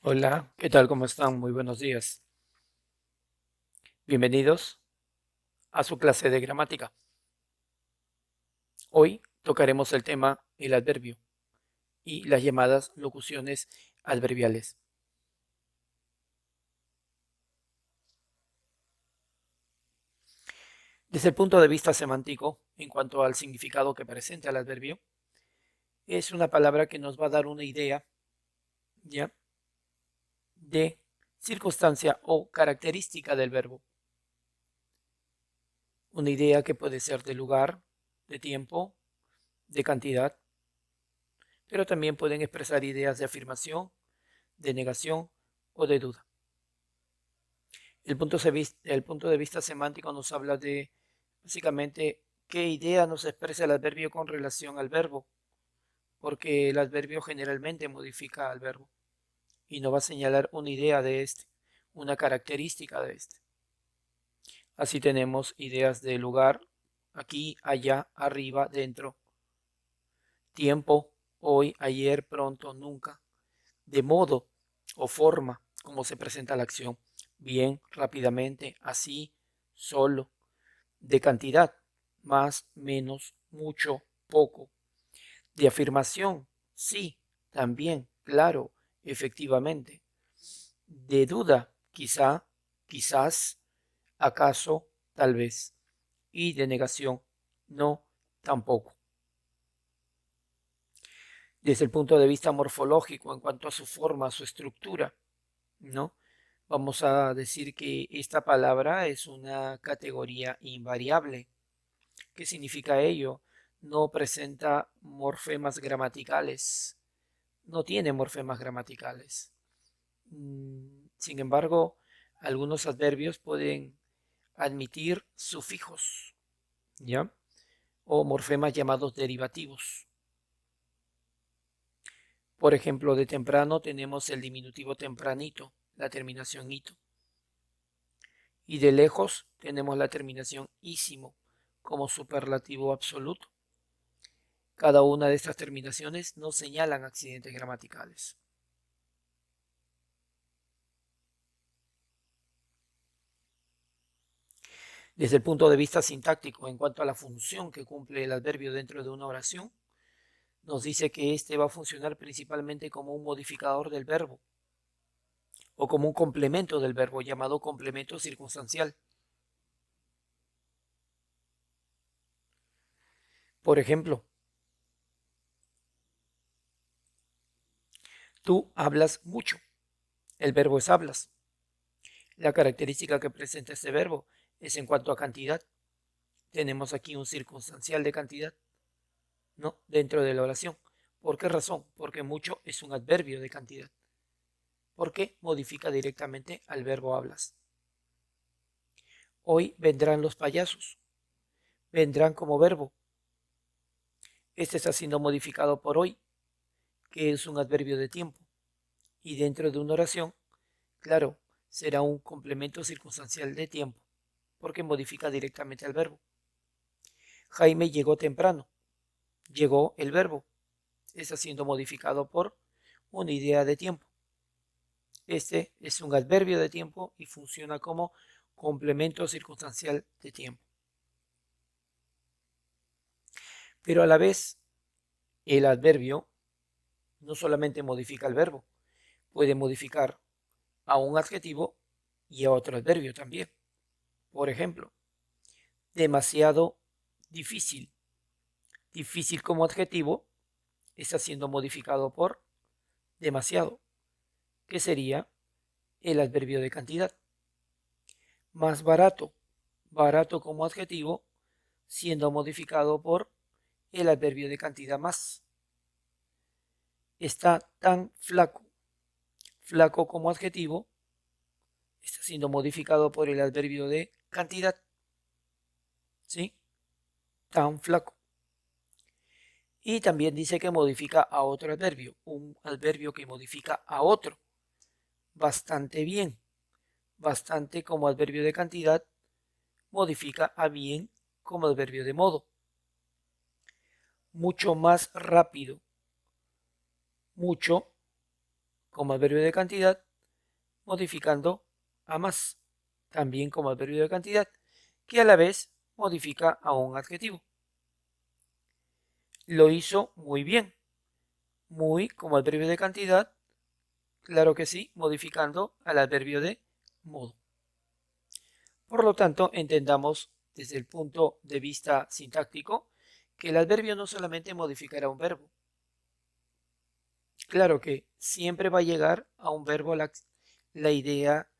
Hola, ¿qué tal? ¿Cómo están? Muy buenos días. Bienvenidos a su clase de gramática. Hoy tocaremos el tema el adverbio y las llamadas locuciones adverbiales. Desde el punto de vista semántico, en cuanto al significado que presenta el adverbio, es una palabra que nos va a dar una idea, ¿ya?, de circunstancia o característica del verbo. Una idea que puede ser de lugar, de tiempo, de cantidad, pero también pueden expresar ideas de afirmación, de negación o de duda. El punto de vista semántico nos habla de básicamente qué idea nos expresa el adverbio con relación al verbo, porque el adverbio generalmente modifica al verbo y nos va a señalar una idea de este, una característica de este. Así tenemos ideas de lugar, aquí, allá, arriba, dentro, tiempo, hoy, ayer, pronto, nunca, de modo o forma como se presenta la acción, bien, rápidamente, así, solo, de cantidad, más, menos, mucho, poco, de afirmación, sí, también, claro, efectivamente, de duda, quizá, quizás, acaso, tal vez, y de negación, no, tampoco. Desde el punto de vista morfológico, en cuanto a su forma, su estructura, ¿no? Vamos a decir que esta palabra es una categoría invariable. ¿Qué significa ello? No presenta morfemas gramaticales, no tiene morfemas gramaticales. Sin embargo, algunos adverbios pueden admitir sufijos, ¿ya? O morfemas llamados derivativos. Por ejemplo, de temprano tenemos el diminutivo tempranito, la terminación ito. Y de lejos tenemos la terminación ísimo como superlativo absoluto. Cada una de estas terminaciones no señalan accidentes gramaticales. Desde el punto de vista sintáctico, en cuanto a la función que cumple el adverbio dentro de una oración, nos dice que éste va a funcionar principalmente como un modificador del verbo o como un complemento del verbo llamado complemento circunstancial. Por ejemplo, tú hablas mucho. El verbo es hablas. La característica que presenta este verbo es en cuanto a cantidad. Tenemos aquí un circunstancial de cantidad, ¿no?, dentro de la oración. ¿Por qué razón? Porque mucho es un adverbio de cantidad. Porque modifica directamente al verbo hablas. Hoy vendrán los payasos. Vendrán como verbo. Este está siendo modificado por hoy, que es un adverbio de tiempo. Y dentro de una oración, claro, será un complemento circunstancial de tiempo, porque modifica directamente al verbo. Jaime llegó temprano. Llegó el verbo. Está siendo modificado por una idea de tiempo. Este es un adverbio de tiempo y funciona como complemento circunstancial de tiempo. Pero a la vez, el adverbio no solamente modifica el verbo, puede modificar a un adjetivo y a otro adverbio también. Por ejemplo, demasiado difícil. Difícil como adjetivo está siendo modificado por demasiado, que sería el adverbio de cantidad. Más barato. Barato como adjetivo siendo modificado por el adverbio de cantidad más. Está tan flaco. Flaco como adjetivo está siendo modificado por el adverbio de cantidad. ¿Sí? Tan flaco. Y también dice que modifica a otro adverbio, un adverbio que modifica a otro. Bastante bien. Bastante como adverbio de cantidad modifica a bien como adverbio de modo. Mucho más rápido. Mucho como adverbio de cantidad, modificando a más, también como adverbio de cantidad, que a la vez modifica a un adjetivo. Lo hizo muy bien. Muy como adverbio de cantidad, claro que sí, modificando al adverbio de modo. Por lo tanto, entendamos desde el punto de vista sintáctico que el adverbio no solamente modificará un verbo. Claro que siempre va a llegar a un verbo la idea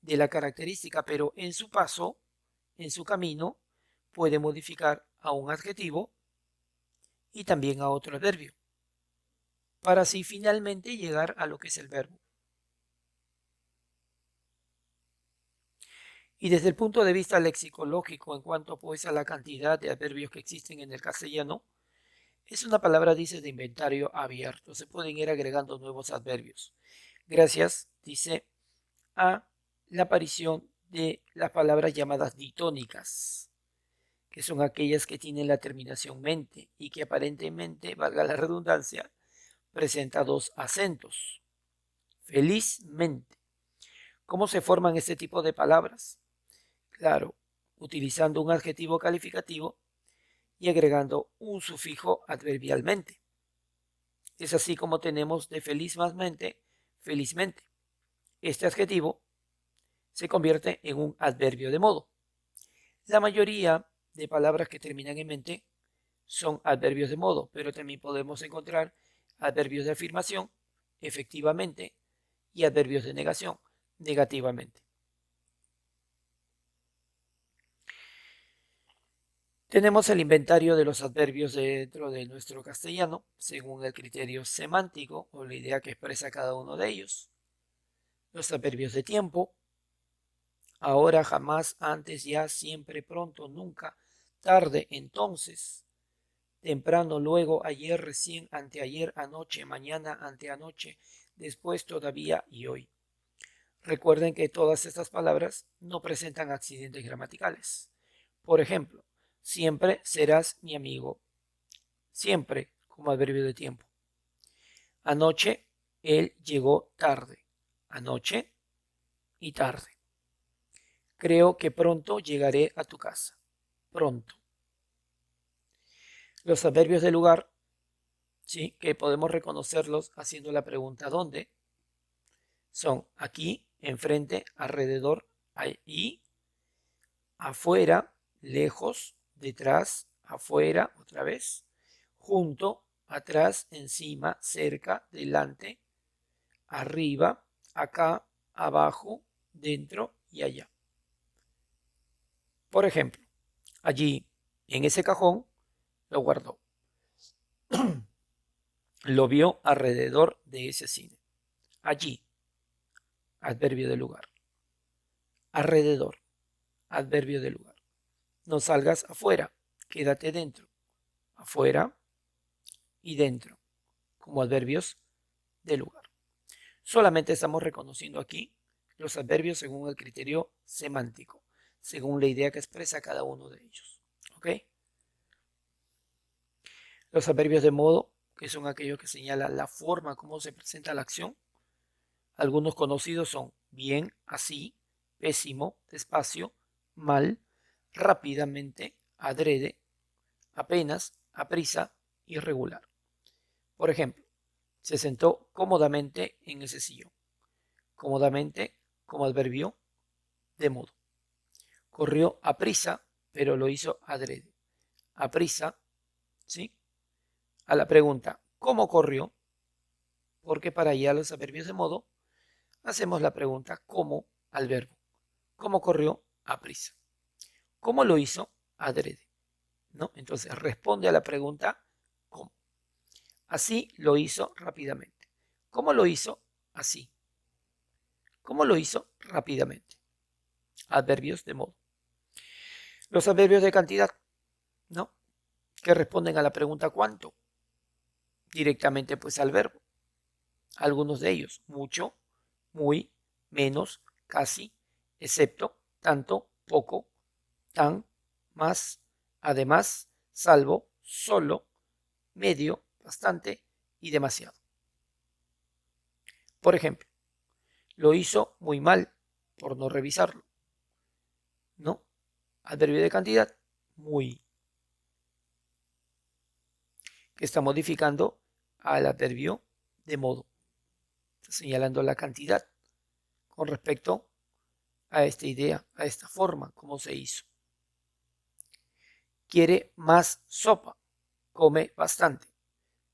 de la característica, pero en su paso, en su camino, puede modificar a un adjetivo y también a otro adverbio, para así finalmente llegar a lo que es el verbo. Y desde el punto de vista lexicológico, en cuanto pues a la cantidad de adverbios que existen en el castellano, es una palabra, dice, de inventario abierto. Se pueden ir agregando nuevos adverbios. Gracias, dice, a la aparición de las palabras llamadas ditónicas, que son aquellas que tienen la terminación mente y que aparentemente, valga la redundancia, presenta dos acentos. Felizmente. ¿Cómo se forman este tipo de palabras? Claro, utilizando un adjetivo calificativo y agregando un sufijo adverbialmente. Es así como tenemos de felizmente, felizmente. Este adjetivo se convierte en un adverbio de modo. La mayoría de palabras que terminan en mente son adverbios de modo, pero también podemos encontrar adverbios de afirmación, efectivamente, y adverbios de negación, negativamente. Tenemos el inventario de los adverbios dentro de nuestro castellano, según el criterio semántico o la idea que expresa cada uno de ellos. Los adverbios de tiempo, ahora, jamás, antes, ya, siempre, pronto, nunca, tarde, entonces, temprano, luego, ayer, recién, anteayer, anoche, mañana, anteanoche, después, todavía y hoy. Recuerden que todas estas palabras no presentan accidentes gramaticales. Por ejemplo, siempre serás mi amigo. Siempre como adverbio de tiempo. Anoche él llegó tarde. Anoche y tarde. Creo que pronto llegaré a tu casa. Pronto. Los adverbios de lugar, sí, que podemos reconocerlos haciendo la pregunta ¿dónde? Son aquí, enfrente, alrededor, ahí, afuera, lejos, detrás, afuera, otra vez, junto, atrás, encima, cerca, delante, arriba, acá, abajo, dentro y allá. Por ejemplo, allí, en ese cajón, lo guardó. Lo vio alrededor de ese cine. Allí, adverbio de lugar. Alrededor, adverbio de lugar. No salgas afuera, quédate dentro. Afuera y dentro, como adverbios de lugar. Solamente estamos reconociendo aquí los adverbios según el criterio semántico, según la idea que expresa cada uno de ellos. ¿Ok? Los adverbios de modo, que son aquellos que señalan la forma como se presenta la acción. Algunos conocidos son bien, así, pésimo, despacio, mal, rápidamente, adrede, apenas, aprisa, irregular. Por ejemplo, se sentó cómodamente en ese sillón. Cómodamente como adverbio de modo. Corrió a prisa, pero lo hizo adrede. A prisa, ¿sí? A la pregunta, ¿cómo corrió? Porque para allá los adverbios de modo, hacemos la pregunta ¿cómo? Al verbo. ¿Cómo corrió? A prisa. ¿Cómo lo hizo? Adrede. ¿No? Entonces responde a la pregunta ¿cómo? Así lo hizo rápidamente. ¿Cómo lo hizo? Así. ¿Cómo lo hizo? Rápidamente. Adverbios de modo. Los adverbios de cantidad, ¿no? Que responden a la pregunta ¿cuánto? Directamente pues al verbo. Algunos de ellos, mucho, muy, menos, casi, excepto, tanto, poco, tan, más, además, salvo, solo, medio, bastante y demasiado. Por ejemplo, lo hizo muy mal por no revisarlo, ¿no? Adverbio de cantidad, muy, que está modificando al adverbio de modo, está señalando la cantidad con respecto a esta idea, a esta forma, como se hizo. Quiere más sopa, come bastante,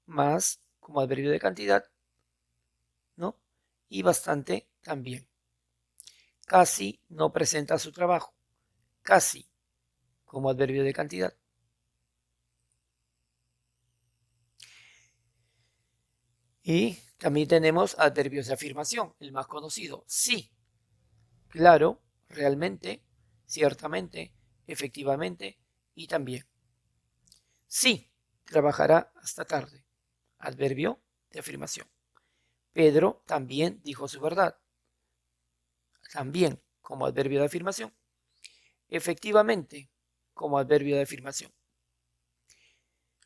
más como adverbio de cantidad, ¿no? Y bastante también. Casi no presenta su trabajo, casi como adverbio de cantidad. Y también tenemos adverbios de afirmación, el más conocido, sí, claro, realmente, ciertamente, efectivamente y también. Sí, trabajará hasta tarde. Adverbio de afirmación. Pedro también dijo su verdad. También como adverbio de afirmación. Efectivamente como adverbio de afirmación.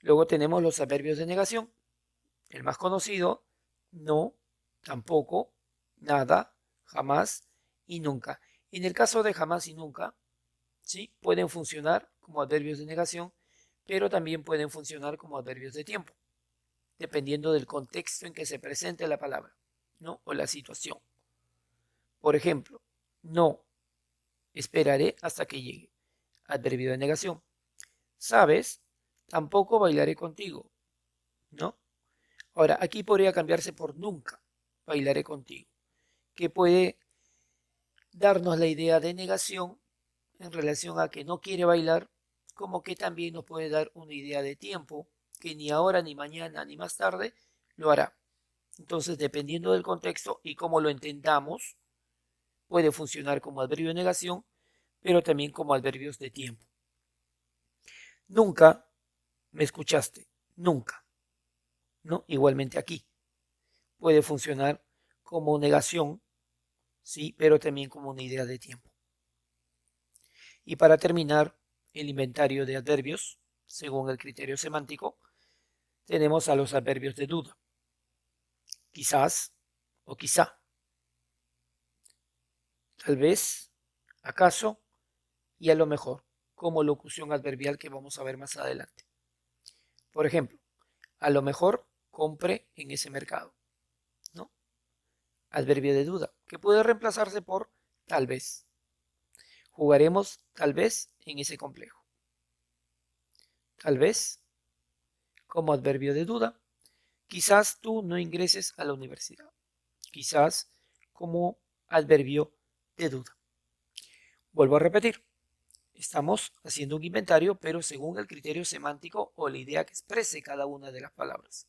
Luego tenemos los adverbios de negación. El más conocido, no, tampoco, nada, jamás y nunca. En el caso de jamás y nunca, ¿sí? Pueden funcionar como adverbios de negación, pero también pueden funcionar como adverbios de tiempo, dependiendo del contexto en que se presente la palabra, ¿no? O la situación. Por ejemplo, no, esperaré hasta que llegue. Adverbio de negación. Sabes, tampoco bailaré contigo, ¿no? Ahora, aquí podría cambiarse por nunca bailaré contigo, que puede darnos la idea de negación en relación a que no quiere bailar, como que también nos puede dar una idea de tiempo, que ni ahora, ni mañana, ni más tarde lo hará. Entonces, dependiendo del contexto y cómo lo entendamos, puede funcionar como adverbio de negación, pero también como adverbios de tiempo. Nunca me escuchaste, nunca, ¿no? Igualmente aquí puede funcionar como negación, sí, pero también como una idea de tiempo. Y para terminar el inventario de adverbios, según el criterio semántico, tenemos a los adverbios de duda. Quizás o quizá. Tal vez, acaso y a lo mejor, como locución adverbial que vamos a ver más adelante. Por ejemplo, a lo mejor compre en ese mercado, ¿no? Adverbio de duda, que puede reemplazarse por tal vez. Jugaremos tal vez en ese complejo. Tal vez, como adverbio de duda, quizás tú no ingreses a la universidad. Quizás como adverbio de duda. Vuelvo a repetir, estamos haciendo un inventario, pero según el criterio semántico o la idea que exprese cada una de las palabras.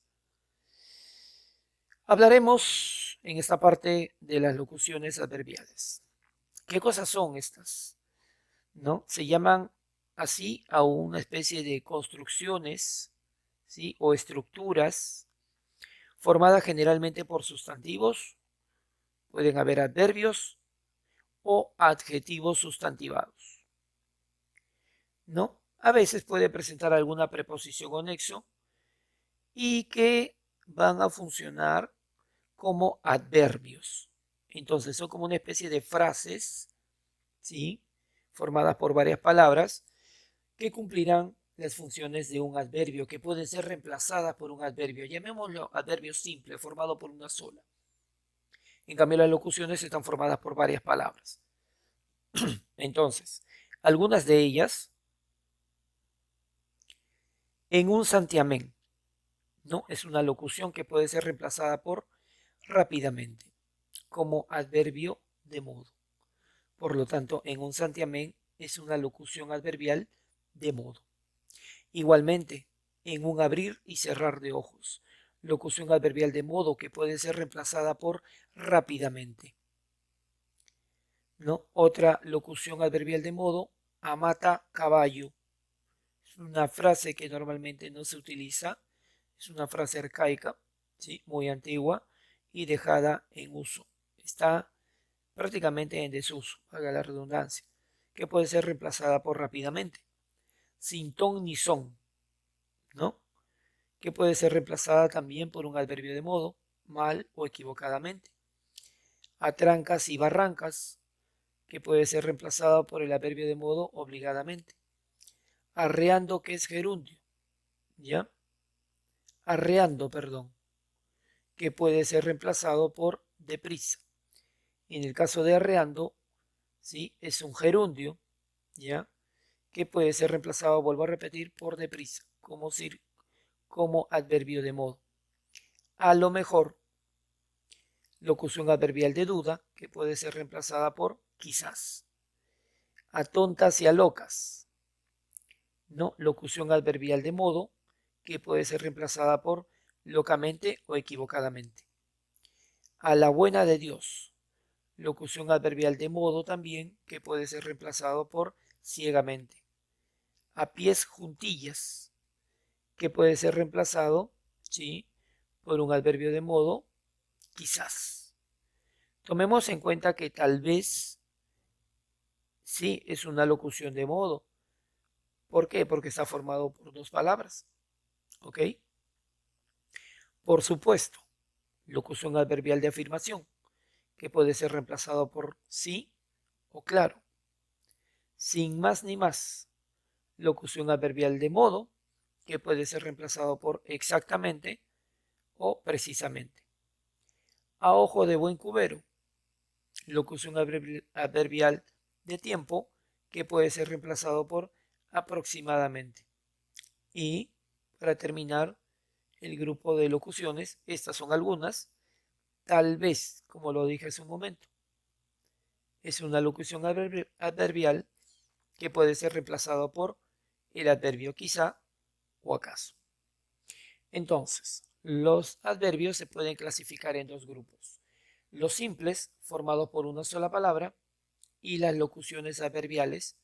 Hablaremos en esta parte de las locuciones adverbiales. ¿Qué cosas son estas? ¿No? Se llaman así a una especie de construcciones, ¿sí? O estructuras formadas generalmente por sustantivos, pueden haber adverbios o adjetivos sustantivados, ¿no? A veces puede presentar alguna preposición o nexo y que van a funcionar como adverbios. Entonces son como una especie de frases, ¿sí? Formadas por varias palabras que cumplirán las funciones de un adverbio, que pueden ser reemplazadas por un adverbio. Llamémoslo adverbio simple, formado por una sola. En cambio, las locuciones están formadas por varias palabras. Entonces, algunas de ellas en un santiamén, ¿no? Es una locución que puede ser reemplazada por rápidamente, como adverbio de modo. Por lo tanto, en un santiamén es una locución adverbial de modo. Igualmente, en un abrir y cerrar de ojos, locución adverbial de modo que puede ser reemplazada por rápidamente, ¿no? Otra locución adverbial de modo, amata caballo. Es una frase que normalmente no se utiliza, es una frase arcaica, ¿sí? Muy antigua y dejada en uso. Está prácticamente en desuso, haga la redundancia, que puede ser reemplazada por rápidamente. Sin ton ni son, ¿no? Que puede ser reemplazada también por un adverbio de modo, mal o equivocadamente. a trancas y barrancas, que puede ser reemplazado por el adverbio de modo obligadamente. Arreando, que es gerundio, ¿ya? Arreando, perdón, que puede ser reemplazado por deprisa. En el caso de arreando, ¿sí? Es un gerundio, ¿ya? Que puede ser reemplazado, vuelvo a repetir, por deprisa, como adverbio de modo. A lo mejor, locución adverbial de duda, que puede ser reemplazada por quizás. A tontas y a locas, ¿no? Locución adverbial de modo, que puede ser reemplazada por locamente o equivocadamente. A la buena de Dios, locución adverbial de modo también, que puede ser reemplazado por ciegamente. A pies juntillas, que puede ser reemplazado, ¿sí? Por un adverbio de modo, quizás. Tomemos en cuenta que tal vez, sí, es una locución de modo. ¿Por qué? Porque está formado por dos palabras, ¿ok? Por supuesto, locución adverbial de afirmación, que puede ser reemplazado por sí o claro. Sin más ni más, locución adverbial de modo, que puede ser reemplazado por exactamente o precisamente. A ojo de buen cubero, locución adverbial de tiempo, que puede ser reemplazado por aproximadamente. Y para terminar el grupo de locuciones, estas son algunas. Tal vez, como lo dije hace un momento, es una locución adverbial que puede ser reemplazado por el adverbio quizá o acaso. Entonces, los adverbios se pueden clasificar en dos grupos. Los simples, formados por una sola palabra, y las locuciones adverbiales,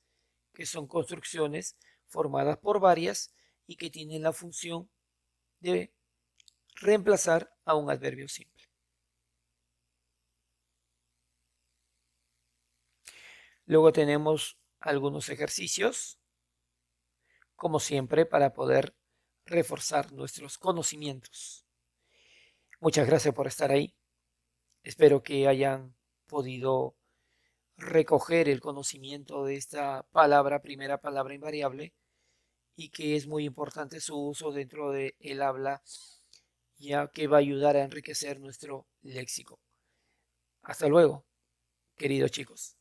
que son construcciones formadas por varias y que tienen la función de reemplazar a un adverbio simple. Luego tenemos algunos ejercicios, como siempre, para poder reforzar nuestros conocimientos. Muchas gracias por estar ahí. Espero que hayan podido recoger el conocimiento de esta palabra, primera palabra invariable, y que es muy importante su uso dentro del habla, ya que va a ayudar a enriquecer nuestro léxico. Hasta luego, queridos chicos.